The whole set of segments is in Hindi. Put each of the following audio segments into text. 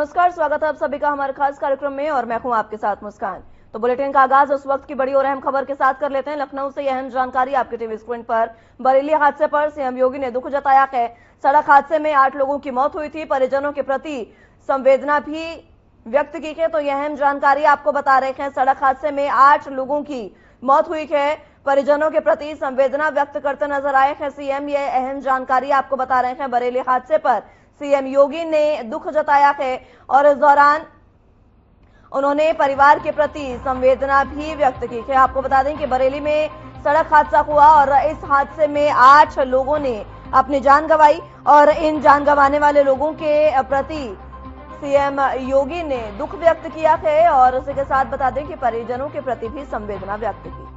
नमस्कार, स्वागत है आप सभी का हमारे खास कार्यक्रम में और मैं हूं आपके साथ मुस्कान। तो बुलेटिन का आगाज उस वक्त की बड़ी और अहम खबर के साथ कर लेते हैं। लखनऊ से यह अहम जानकारी आपके टीवी स्क्रीन पर। बरेली हादसे पर सीएम योगी ने दुख जताया है। सड़क हादसे में 8 लोगों की मौत हुई थी। परिजनों के प्रति संवेदना भी व्यक्त की है। तो यह अहम जानकारी आपको बता रहे हैं। सड़क हादसे में 8 लोगों की मौत हुई है। परिजनों के प्रति संवेदना व्यक्त करते नजर आए हैं सीएम। यह अहम जानकारी आपको बता रहे हैं। बरेली हादसे पर सीएम योगी ने दुख जताया है और इस दौरान उन्होंने परिवार के प्रति संवेदना भी व्यक्त की है। आपको बता दें कि बरेली में सड़क हादसा हुआ और इस हादसे में 8 लोगों ने अपनी जान गंवाई और इन जान गंवाने वाले लोगों के प्रति सीएम योगी ने दुख व्यक्त किया है और उसी के साथ बता दें कि परिजनों के प्रति भी संवेदना व्यक्त की।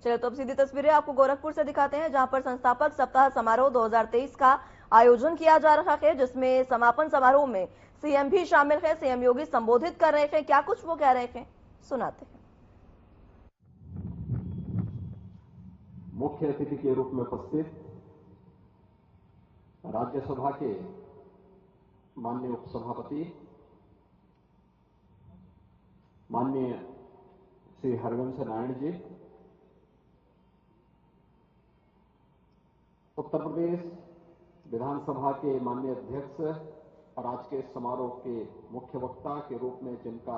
चलिए तो अब सीधी तस्वीरें आपको गोरखपुर से दिखाते हैं, जहां पर संस्थापक सप्ताह समारोह 2023 का आयोजन किया जा रहा है, जिसमें समापन समारोह में सीएम भी शामिल है। सीएम योगी संबोधित कर रहे थे, क्या कुछ वो कह रहे थे, सुनाते हैं। मुख्य अतिथि के रूप में उपस्थित राज्यसभा के माननीय उपसभापति माननीय श्री हरिवंश नारायण जी, उत्तर प्रदेश विधानसभा के माननीय अध्यक्ष और आज के समारोह के मुख्य वक्ता के रूप में जिनका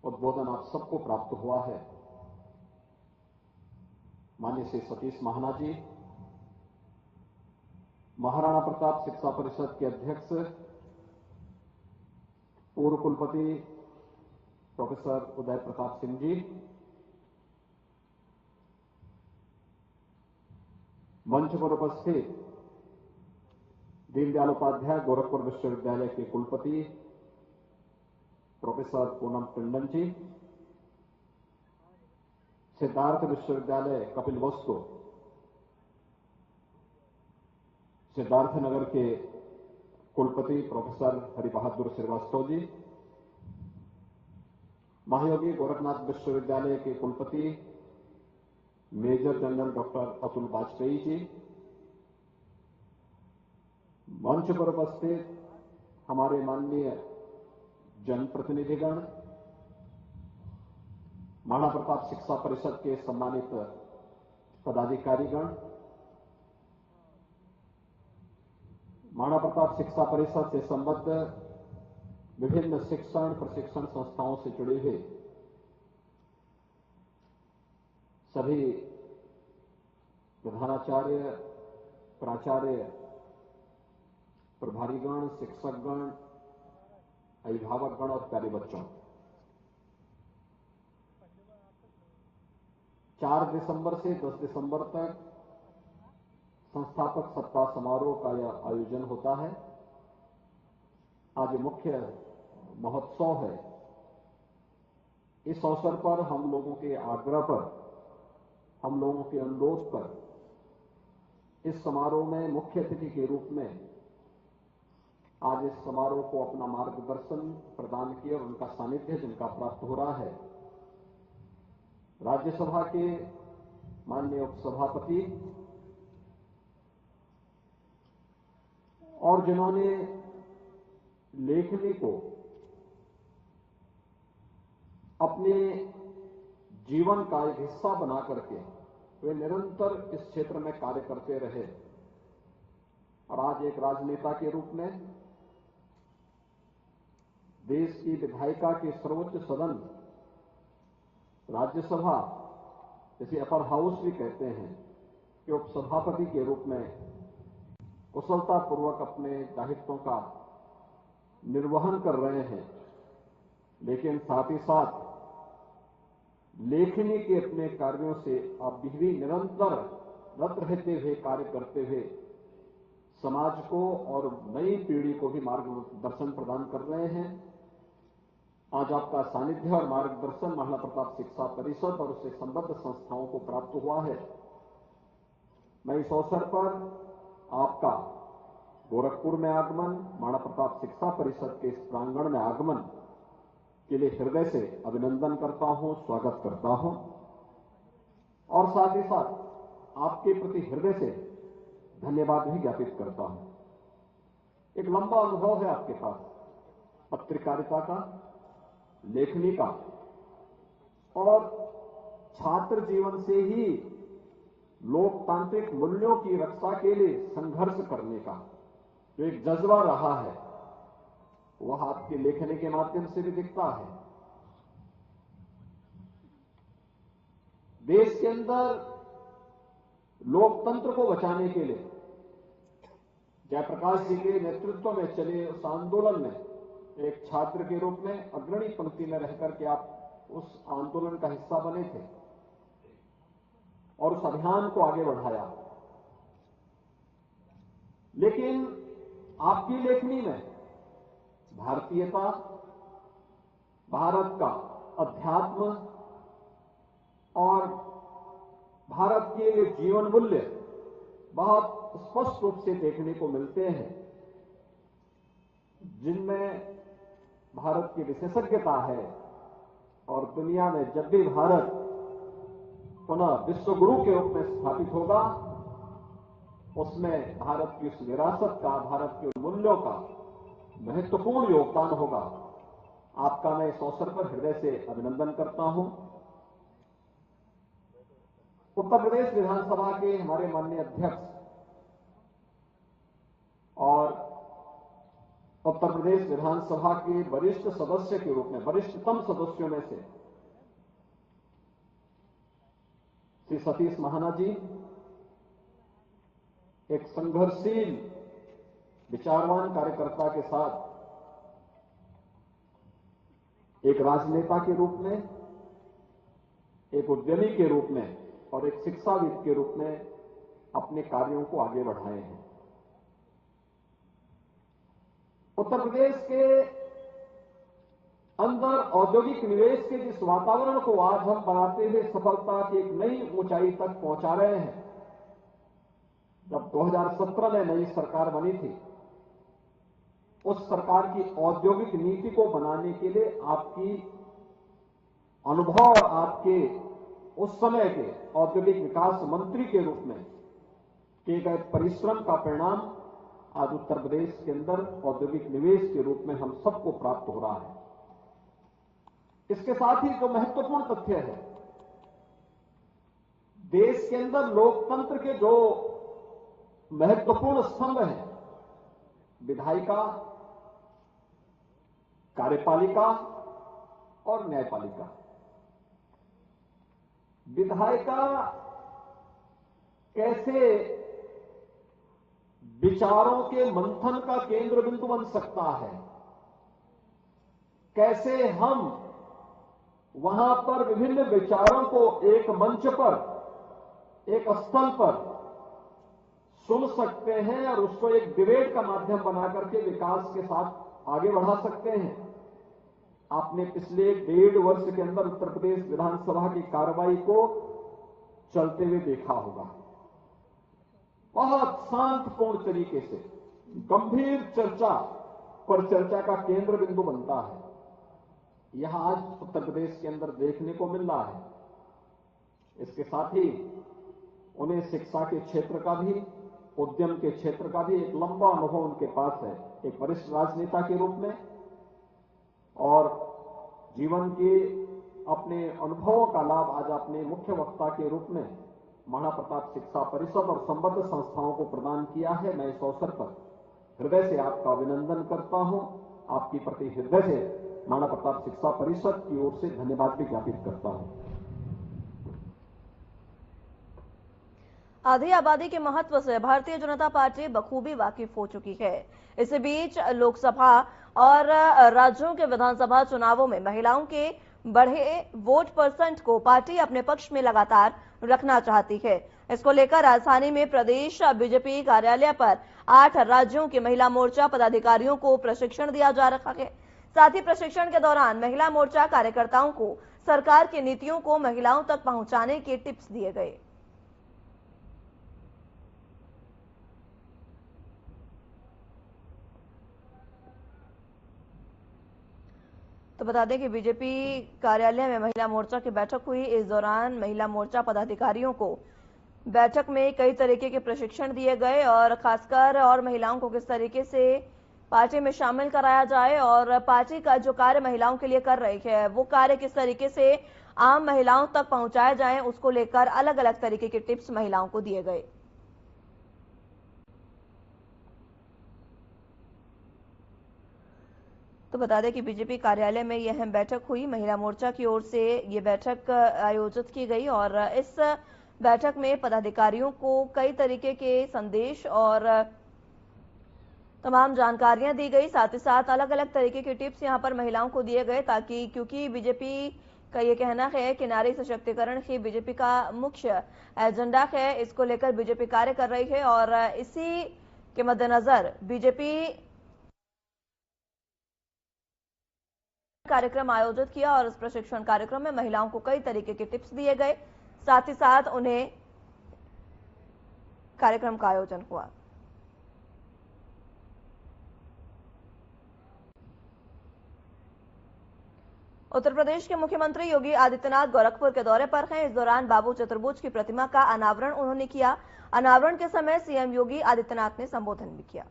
उद्बोधन आप सबको प्राप्त हुआ है, माननीय श्री सतीश महाना जी, महाराणा प्रताप शिक्षा परिषद के अध्यक्ष पूर्व कुलपति प्रोफेसर उदय प्रताप सिंह जी, मंच पर उपस्थित दीनदयाल उपाध्याय गोरखपुर विश्वविद्यालय के कुलपति प्रोफेसर पूनम टंडन जी, सिद्धार्थ विश्वविद्यालय कपिलवस्तु सिद्धार्थनगर के कुलपति प्रोफेसर हरिबहादुर श्रीवास्तव जी, महायोगी गोरखनाथ विश्वविद्यालय के कुलपति major general doctor Atul Vajpayee ji, मंच पर उपस्थित हमारे माननीय जनप्रतिनिधिगण, महाराणा प्रताप शिक्षा परिषद के सम्मानित पदाधिकारीगण, महाराणा प्रताप शिक्षा परिषद से संबद्ध विभिन्न शिक्षण प्रशिक्षण संस्थाओं से जुड़े हुए सभी प्रधानाचार्य, प्राचार्य, प्रभारीगण, शिक्षकगण, अभिभावकगण और प्यारे बच्चों, 4 दिसंबर से 10 दिसंबर तक संस्थापक सप्ताह समारोह का यह आयोजन होता है। आज मुख्य महोत्सव है। इस अवसर पर हम लोगों के आग्रह पर, हम लोगों के अनुरोध पर इस समारोह में मुख्य अतिथि के रूप में आज इस समारोह को अपना मार्गदर्शन प्रदान किया और उनका सानिध्य जिनका प्राप्त हो रहा है, राज्यसभा के माननीय उपसभापति और जिन्होंने लेखनी को अपने जीवन का एक हिस्सा बना करके वे निरंतर इस क्षेत्र में कार्य करते रहे और आज एक राजनेता के रूप में देश की विधायिका के सर्वोच्च सदन राज्यसभा, जिसे अपर हाउस भी कहते हैं, कि उपसभापति के रूप में कुशलतापूर्वक अपने दायित्वों का निर्वहन कर रहे हैं, लेकिन साथ ही साथ लेखनी के अपने कार्यों से आप भी निरंतर रत रहते हुए कार्य करते हुए समाज को और नई पीढ़ी को भी मार्गदर्शन प्रदान कर रहे हैं। आज आपका सानिध्य और मार्गदर्शन महाराणा प्रताप शिक्षा परिषद और उससे संबद्ध संस्थाओं को प्राप्त हुआ है। मैं इस अवसर पर आपका गोरखपुर में आगमन, महाराणा प्रताप शिक्षा परिषद के इस प्रांगण में आगमन के लिए हृदय से अभिनंदन करता हूं, स्वागत करता हूं। और साथ ही साथ आपके प्रति हृदय से धन्यवाद भी ज्ञापित करता हूं। एक लंबा अनुभव है आपके पास पत्रकारिता का, लेखनी का और छात्र जीवन से ही लोकतांत्रिक मूल्यों की रक्षा के लिए संघर्ष करने का जो एक जज्बा रहा है वह आपके लेखनी के माध्यम से भी दिखता है। देश के अंदर लोकतंत्र को बचाने के लिए जयप्रकाश जी के नेतृत्व में चले उस आंदोलन में एक छात्र के रूप में अग्रणी पंक्ति में रहकर के आप उस आंदोलन का हिस्सा बने थे और उस अभियान को आगे बढ़ाया। लेकिन आपकी लेखनी में भारतीयता, भारत का अध्यात्म और भारत के जीवन मूल्य बहुत स्पष्ट रूप से देखने को मिलते हैं, जिनमें भारत की विशेषज्ञता है। और दुनिया में जब भी भारत पुनः विश्व गुरु के रूप में स्थापित होगा, उसमें भारत की उस विरासत का, भारत के मूल्यों का महत्वपूर्ण योगदान होगा। आपका मैं इस अवसर पर हृदय से अभिनंदन करता हूं। उत्तर प्रदेश विधानसभा के हमारे माननीय अध्यक्ष और उत्तर प्रदेश विधानसभा के वरिष्ठ सदस्य के रूप में, वरिष्ठतम सदस्यों में से श्री सतीश महाना जी एक संघर्षशील विचारवान कार्यकर्ता के साथ एक राजनेता के रूप में, एक उद्यमी के रूप में और एक शिक्षाविद के रूप में अपने कार्यों को आगे बढ़ाए हैं। उत्तर प्रदेश के अंदर औद्योगिक निवेश के जिस वातावरण को आज हम बनाते हुए सफलता की एक नई ऊंचाई तक पहुंचा रहे हैं, जब 2017 में नई सरकार बनी थी, उस सरकार की औद्योगिक नीति को बनाने के लिए आपकी अनुभव और आपके उस समय के औद्योगिक विकास मंत्री के रूप में किए गए परिश्रम का परिणाम आज उत्तर प्रदेश के अंदर औद्योगिक निवेश के रूप में हम सबको प्राप्त हो रहा है। इसके साथ ही जो महत्वपूर्ण तथ्य है, देश के अंदर लोकतंत्र के जो महत्वपूर्ण स्तंभ हैं, विधायिका, कार्यपालिका और न्यायपालिका। विधायिका कैसे विचारों के मंथन का केंद्र बिंदु बन सकता है, कैसे हम वहां पर विभिन्न विचारों को एक मंच पर, एक स्थल पर सुन सकते हैं और उसको एक डिबेट का माध्यम बना करके विकास के साथ आगे बढ़ा सकते हैं। आपने पिछले 1.5 वर्ष के अंदर उत्तर प्रदेश विधानसभा की कार्रवाई को चलते हुए देखा होगा। बहुत शांतिपूर्ण तरीके से गंभीर चर्चा पर चर्चा का केंद्र बिंदु बनता है। यह आज उत्तर प्रदेश के अंदर देखने को मिल रहा है। इसके साथ ही उन्हें शिक्षा के क्षेत्र का भी, उद्यम के क्षेत्र का भी एक लंबा अनुभव उनके पास है, एक वरिष्ठ राजनेता के रूप में, और जीवन के अपने अनुभवों का लाभ आज आपने मुख्य वक्ता के रूप में महाराणा प्रताप शिक्षा परिषद और संबद्ध संस्थाओं को प्रदान किया है। मैं इस अवसर पर हृदय से आपका अभिनंदन करता हूं। आपकी प्रति हृदय से महाराणा प्रताप शिक्षा परिषद की ओर से धन्यवाद भी ज्ञापित करता हूं। आधी आबादी के महत्व से भारतीय जनता पार्टी बखूबी वाकिफ हो चुकी है। इसी बीच लोकसभा और राज्यों के विधानसभा चुनावों में महिलाओं के बढ़े वोट परसेंट को पार्टी अपने पक्ष में लगातार रखना चाहती है। इसको लेकर राजधानी में प्रदेश बीजेपी कार्यालय पर 8 राज्यों के महिला मोर्चा पदाधिकारियों को प्रशिक्षण दिया जा रहा है। साथ ही प्रशिक्षण के दौरान महिला मोर्चा कार्यकर्ताओं को सरकार की नीतियों को महिलाओं तक पहुंचाने के टिप्स दिए गए। तो बता दें कि बीजेपी कार्यालय में महिला मोर्चा की बैठक हुई। इस दौरान महिला मोर्चा पदाधिकारियों को बैठक में कई तरीके के प्रशिक्षण दिए गए और खासकर और महिलाओं को किस तरीके से पार्टी में शामिल कराया जाए और पार्टी का जो कार्य महिलाओं के लिए कर रही है वो कार्य किस तरीके से आम महिलाओं तक पहुंचाए जाएं, उसको लेकर अलग अलग तरीके के टिप्स महिलाओं को दिए गए। तो बता दें कि बीजेपी कार्यालय में यह बैठक हुई। महिला मोर्चा की ओर से ये बैठक आयोजित की गई और इस बैठक में पदाधिकारियों को कई तरीके के संदेश और तमाम जानकारियां दी गई। साथ ही साथ अलग अलग तरीके के टिप्स यहां पर महिलाओं को दिए गए ताकि, क्योंकि बीजेपी का ये कहना है कि नारी सशक्तिकरण ही बीजेपी का मुख्य एजेंडा है, इसको लेकर बीजेपी कार्य कर रही है और इसी के मद्देनजर बीजेपी कार्यक्रम आयोजित किया और इस प्रशिक्षण कार्यक्रम में महिलाओं को कई तरीके के टिप्स दिए गए। साथ ही साथ उन्हें कार्यक्रम का आयोजन हुआ। उत्तर प्रदेश के मुख्यमंत्री योगी आदित्यनाथ गोरखपुर के दौरे पर हैं। इस दौरान बाबू चतुर्भुज की प्रतिमा का अनावरण उन्होंने किया। अनावरण के समय सीएम योगी आदित्यनाथ ने संबोधन भी किया।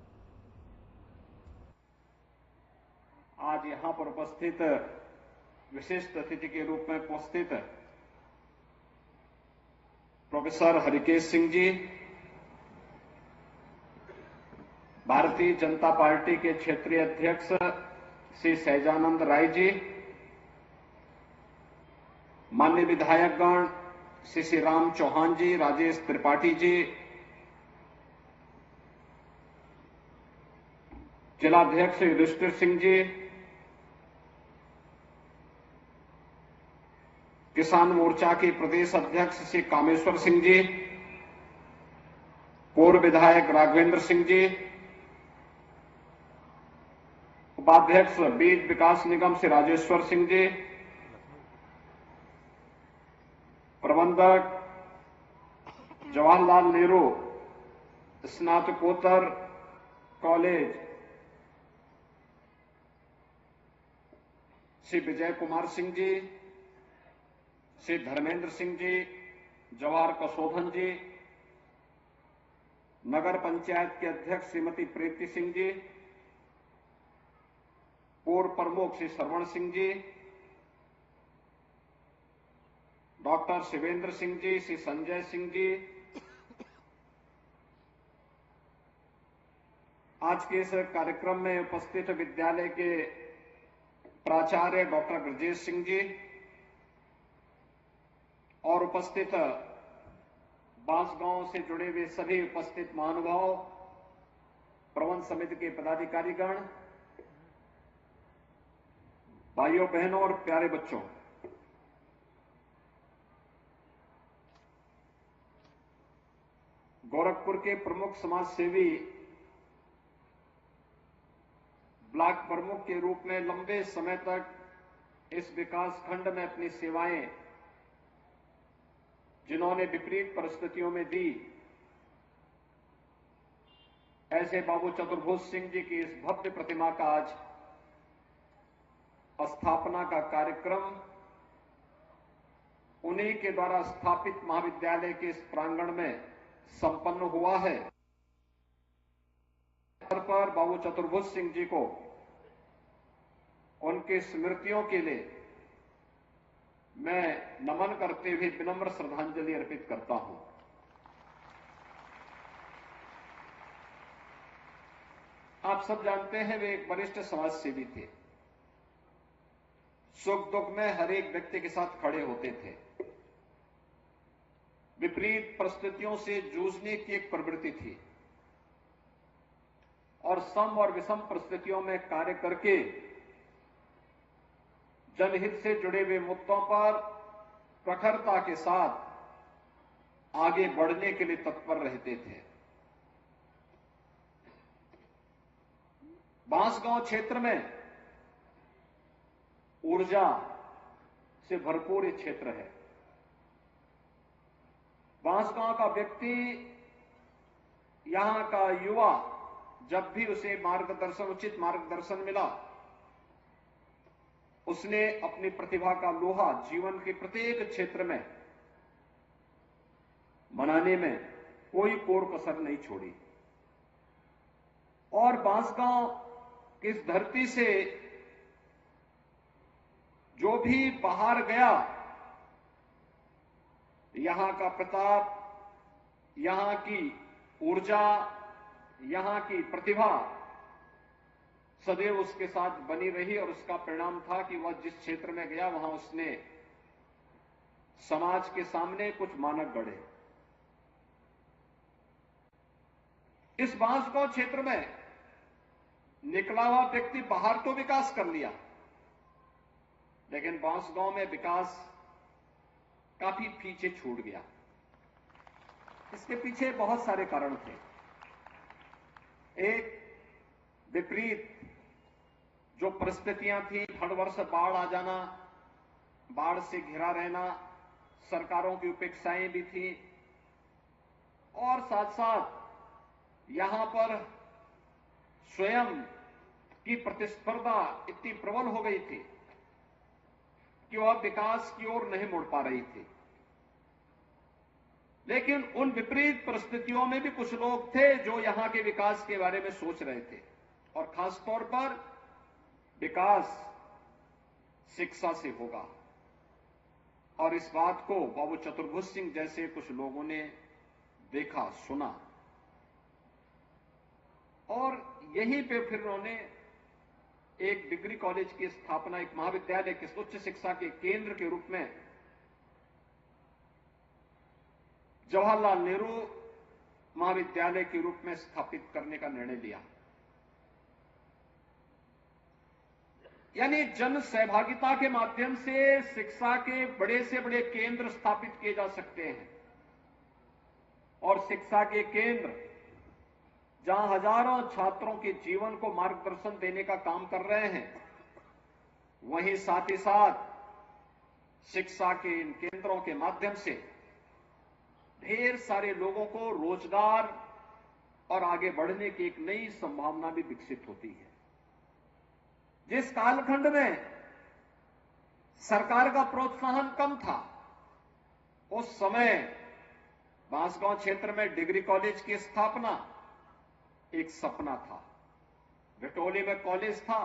आज यहां पर उपस्थित विशिष्ट अतिथि के रूप में उपस्थित प्रोफेसर हरिकेश सिंह जी, भारतीय जनता पार्टी के क्षेत्रीय अध्यक्ष श्री सहजानंद राय जी, माननीय विधायकगण श्री राम चौहान जी, राजेश त्रिपाठी जी, जिलाध्यक्ष युधिष्ठिर सिंह जी, किसान मोर्चा के प्रदेश अध्यक्ष श्री कामेश्वर सिंह जी, पूर्व विधायक राघवेंद्र सिंह जी, उपाध्यक्ष बीज विकास निगम श्री राजेश्वर सिंह जी, प्रबंधक जवाहरलाल नेहरू स्नातकोत्तर कॉलेज श्री विजय कुमार सिंह जी, श्री धर्मेंद्र सिंह जी, जवाहर कसोभन जी, नगर पंचायत के अध्यक्ष श्रीमती प्रीति सिंह जी, पूर्व प्रमुख श्री श्रवण सिंह जी, डॉक्टर शिवेंद्र सिंह जी, श्री संजय सिंह जी, आज के इस कार्यक्रम में उपस्थित विद्यालय के प्राचार्य डॉक्टर ब्रजेश सिंह जी और उपस्थित बांसगांव से जुड़े हुए सभी उपस्थित महानुभाव, प्रबंध समिति के पदाधिकारीगण, भाइयों बहनों और प्यारे बच्चों, गोरखपुर के प्रमुख समाज सेवी ब्लॉक प्रमुख के रूप में लंबे समय तक इस विकास खंड में अपनी सेवाएं जिन्होंने विपरीत परिस्थितियों में दी, ऐसे बाबू चतुर्भुज सिंह जी की इस भव्य प्रतिमा का आज स्थापना का कार्यक्रम उन्हीं के द्वारा स्थापित महाविद्यालय के इस प्रांगण में संपन्न हुआ है। पर बाबू चतुर्भुज सिंह जी को उनकी स्मृतियों के लिए मैं नमन करते हुए विनम्र श्रद्धांजलि अर्पित करता हूं। आप सब जानते हैं वे एक वरिष्ठ समाज सेवी थे। सुख दुख में हर एक व्यक्ति के साथ खड़े होते थे। विपरीत परिस्थितियों से जूझने की एक प्रवृत्ति थी और सम और विषम परिस्थितियों में कार्य करके जनहित से जुड़े हुए मुद्दों पर प्रखरता के साथ आगे बढ़ने के लिए तत्पर रहते थे। बांसगांव क्षेत्र में ऊर्जा से भरपूर ये क्षेत्र है। बांसगांव का व्यक्ति, यहां का युवा, जब भी उसे मार्गदर्शन, उचित मार्गदर्शन मिला उसने अपनी प्रतिभा का लोहा जीवन के प्रत्येक क्षेत्र में बनाने में कोई कोर कसर नहीं छोड़ी। और बांसगांव की इस धरती से जो भी बाहर गया, यहां का प्रताप, यहां की ऊर्जा, यहां की प्रतिभा सदैव उसके साथ बनी रही। और उसका परिणाम था कि वह जिस क्षेत्र में गया वहां उसने समाज के सामने कुछ मानक गढ़े। इस बांसगांव क्षेत्र में निकला हुआ व्यक्ति बाहर तो विकास कर लिया, लेकिन बांसगांव में विकास काफी पीछे छूट गया। इसके पीछे बहुत सारे कारण थे। एक, विपरीत जो परिस्थितियां थी, हर वर्ष बाढ़ आ जाना, बाढ़ से घिरा रहना, सरकारों की उपेक्षाएं भी थी, और साथ साथ यहां पर स्वयं की प्रतिस्पर्धा इतनी प्रबल हो गई थी कि वह विकास की ओर नहीं मुड़ पा रही थी। लेकिन उन विपरीत परिस्थितियों में भी कुछ लोग थे जो यहां के विकास के बारे में सोच रहे थे, और खासतौर पर विकास शिक्षा से होगा। और इस बात को बाबू चतुर्भुज सिंह जैसे कुछ लोगों ने देखा, सुना, और यहीं पे फिर उन्होंने एक डिग्री कॉलेज की स्थापना, एक महाविद्यालय के उच्च शिक्षा के केंद्र के रूप में जवाहरलाल नेहरू महाविद्यालय के रूप में स्थापित करने का निर्णय लिया। यानी जन सहभागिता के माध्यम से शिक्षा के बड़े से बड़े केंद्र स्थापित किए जा सकते हैं, और शिक्षा के केंद्र जहां हजारों छात्रों के जीवन को मार्गदर्शन देने का काम कर रहे हैं, वहीं साथ ही साथ शिक्षा के इन केंद्रों के माध्यम से ढेर सारे लोगों को रोजगार और आगे बढ़ने की एक नई संभावना भी विकसित होती है। जिस कालखंड में सरकार का प्रोत्साहन कम था, उस समय बांसगांव क्षेत्र में डिग्री कॉलेज की स्थापना एक सपना था। विटोली में कॉलेज था,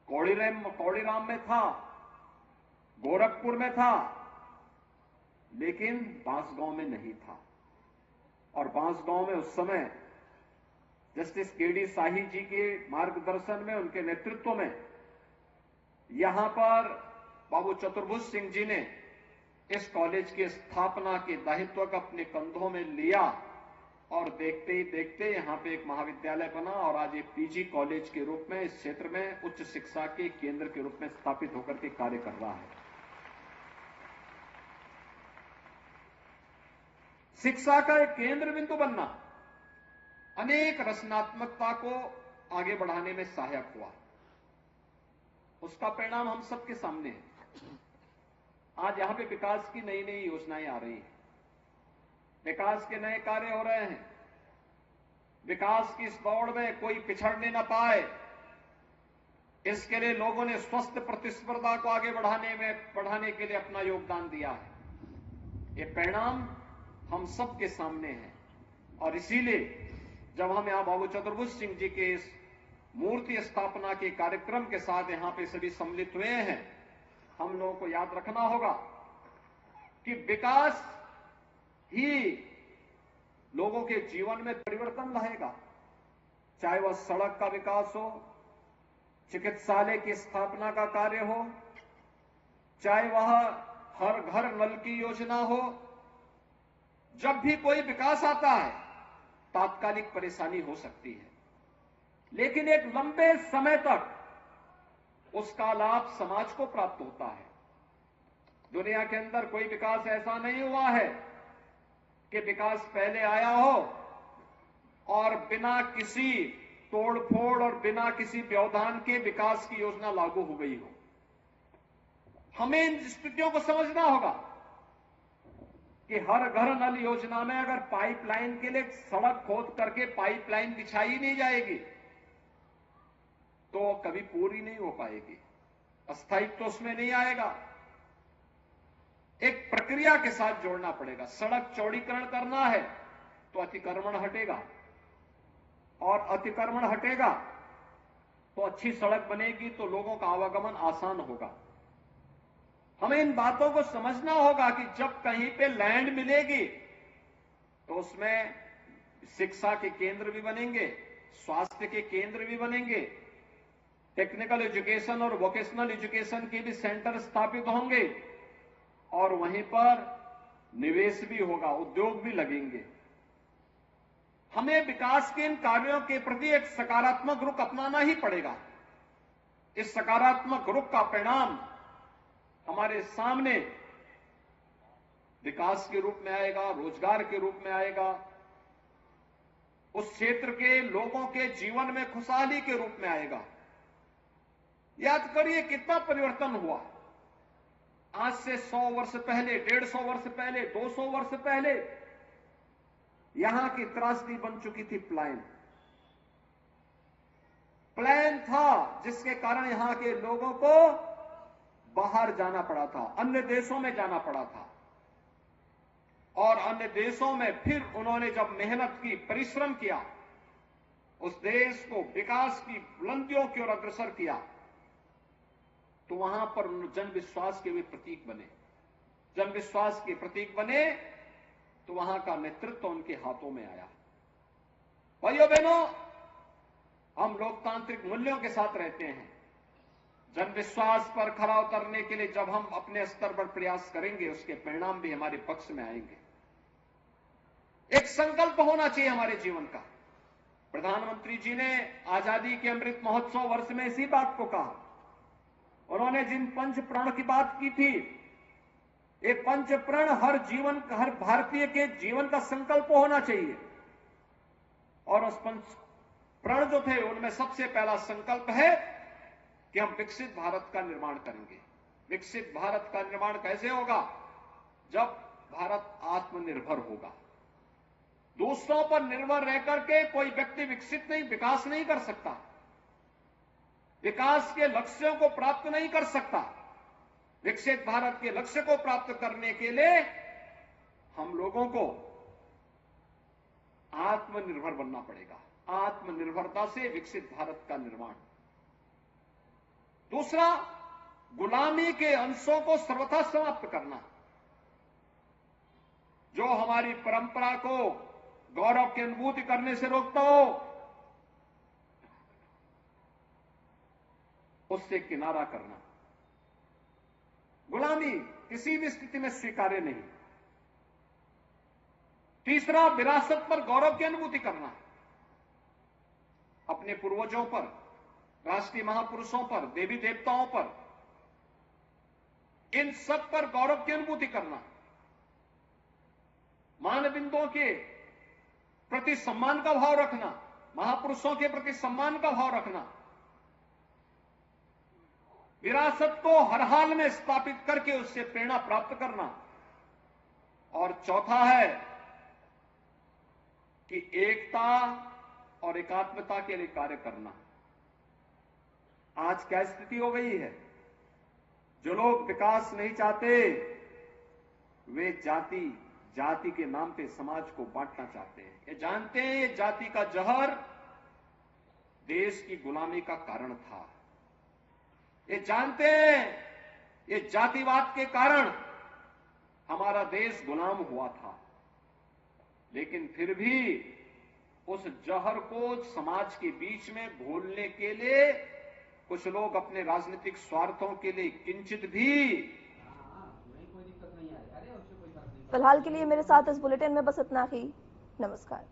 कौड़ीराम में था, गोरखपुर में था, लेकिन बांसगांव में नहीं था। और बांसगांव में उस समय जस्टिस केडी शाही जी के मार्गदर्शन में, उनके नेतृत्व में, यहां पर बाबू चतुर्भुज सिंह जी ने इस कॉलेज की स्थापना के दायित्व को अपने कंधों में लिया, और देखते ही देखते यहां पे एक महाविद्यालय बना, और आज एक पीजी कॉलेज के रूप में इस क्षेत्र में उच्च शिक्षा के केंद्र के रूप में स्थापित होकर के कार्य कर रहा है। शिक्षा का एक केंद्र बिंदु बनना अनेक रचनात्मकता को आगे बढ़ाने में सहायक हुआ। उसका परिणाम हम सबके सामने है। आज यहां पे विकास की नई नई योजनाएं आ रही हैं, विकास के नए कार्य हो रहे हैं। विकास की इस दौड़ में कोई पिछड़ने न पाए, इसके लिए लोगों ने स्वस्थ प्रतिस्पर्धा को आगे बढ़ाने के लिए अपना योगदान दिया है। ये परिणाम हम सबके सामने है, और इसीलिए जब हम यहां बाबू चतुर्भुज सिंह जी के इस मूर्ति स्थापना के कार्यक्रम के साथ यहां पे सभी सम्मिलित हुए हैं, हम लोगों को याद रखना होगा कि विकास ही लोगों के जीवन में परिवर्तन लाएगा। चाहे वह सड़क का विकास हो, चिकित्सालय की स्थापना का कार्य हो, चाहे वह हर घर नल की योजना हो। जब भी कोई विकास आता है, तात्कालिक परेशानी हो सकती है, लेकिन एक लंबे समय तक उसका लाभ समाज को प्राप्त होता है। दुनिया के अंदर कोई विकास ऐसा नहीं हुआ है कि विकास पहले आया हो और बिना किसी तोड़फोड़ और बिना किसी व्यवधान के विकास की योजना लागू हो गई हो। हमें इन स्थितियों को समझना होगा कि हर घर नल योजना में अगर पाइपलाइन के लिए सड़क खोद करके पाइपलाइन बिछाई नहीं जाएगी तो कभी पूरी नहीं हो पाएगी। अस्थायित्व उसमें नहीं आएगा। एक प्रक्रिया के साथ जोड़ना पड़ेगा। सड़क चौड़ीकरण करना है तो अतिक्रमण हटेगा, और अतिक्रमण हटेगा तो अच्छी सड़क बनेगी, तो लोगों का आवागमन आसान होगा। हमें इन बातों को समझना होगा कि जब कहीं पे लैंड मिलेगी तो उसमें शिक्षा के केंद्र भी बनेंगे, स्वास्थ्य के केंद्र भी बनेंगे, टेक्निकल एजुकेशन और वोकेशनल एजुकेशन के भी सेंटर स्थापित होंगे, और वहीं पर निवेश भी होगा, उद्योग भी लगेंगे। हमें विकास के इन कार्यों के प्रति एक सकारात्मक रुख अपनाना ही पड़ेगा। इस सकारात्मक रुख का परिणाम हमारे सामने विकास के रूप में आएगा, रोजगार के रूप में आएगा, उस क्षेत्र के लोगों के जीवन में खुशहाली के रूप में आएगा। याद करिए कितना परिवर्तन हुआ। आज से 100 वर्ष पहले, 150 वर्ष पहले, 200 वर्ष पहले यहां की त्रासदी बन चुकी थी प्लेन था, जिसके कारण यहां के लोगों को बाहर जाना पड़ा था, अन्य देशों में जाना पड़ा था, और अन्य देशों में फिर उन्होंने जब मेहनत की, परिश्रम किया, उस देश को विकास की बुलंदियों की ओर अग्रसर किया, तो वहां पर जन विश्वास के भी प्रतीक बने। जन विश्वास के प्रतीक बने तो वहां का नेतृत्व उनके हाथों में आया। भाइयों बहनों, हम लोकतांत्रिक मूल्यों के साथ रहते हैं। जन विश्वास पर खरा उतरने के लिए जब हम अपने स्तर पर प्रयास करेंगे, उसके परिणाम भी हमारे पक्ष में आएंगे। एक संकल्प होना चाहिए हमारे जीवन का। प्रधानमंत्री जी ने आजादी के अमृत महोत्सव वर्ष में इसी बात को कहा। उन्होंने जिन पंच प्रण की बात की थी, ये पंच प्रण हर भारतीय के जीवन का संकल्प होना चाहिए। और उस पंच प्रण जो थे, उनमें सबसे पहला संकल्प है कि हम विकसित भारत का निर्माण करेंगे। विकसित भारत का निर्माण कैसे होगा? जब भारत आत्मनिर्भर होगा। दूसरों पर निर्भर रह करके कोई व्यक्ति विकास नहीं कर सकता, विकास के लक्ष्यों को प्राप्त नहीं कर सकता। विकसित भारत के लक्ष्य को प्राप्त करने के लिए हम लोगों को आत्मनिर्भर बनना पड़ेगा। आत्मनिर्भरता से विकसित भारत का निर्माण। दूसरा, गुलामी के अंशों को सर्वथा समाप्त करना। जो हमारी परंपरा को गौरव की अनुभूति करने से रोकता हो, उससे किनारा करना। गुलामी किसी भी स्थिति में स्वीकार्य नहीं। तीसरा, विरासत पर गौरव की अनुभूति करना। अपने पूर्वजों पर, राष्ट्रीय महापुरुषों पर, देवी देवताओं पर, इन सब पर गौरव की अनुभूति करना। मानविंदों के प्रति सम्मान का भाव रखना, महापुरुषों के प्रति सम्मान का भाव रखना, विरासत को हर हाल में स्थापित करके उससे प्रेरणा प्राप्त करना। और चौथा है कि एकता और एकात्मता के लिए कार्य करना। आज क्या स्थिति हो गई है? जो लोग विकास नहीं चाहते, वे जाति के नाम पे समाज को बांटना चाहते हैं। ये जानते हैं ये जाति का जहर देश की गुलामी का कारण था। ये जानते हैं ये जातिवाद के कारण हमारा देश गुलाम हुआ था। लेकिन फिर भी उस जहर को समाज के बीच में घोलने के लिए कुछ लोग अपने राजनीतिक स्वार्थों के लिए किंचित भी। फिलहाल के लिए मेरे साथ इस बुलेटिन में बस इतना ही। नमस्कार।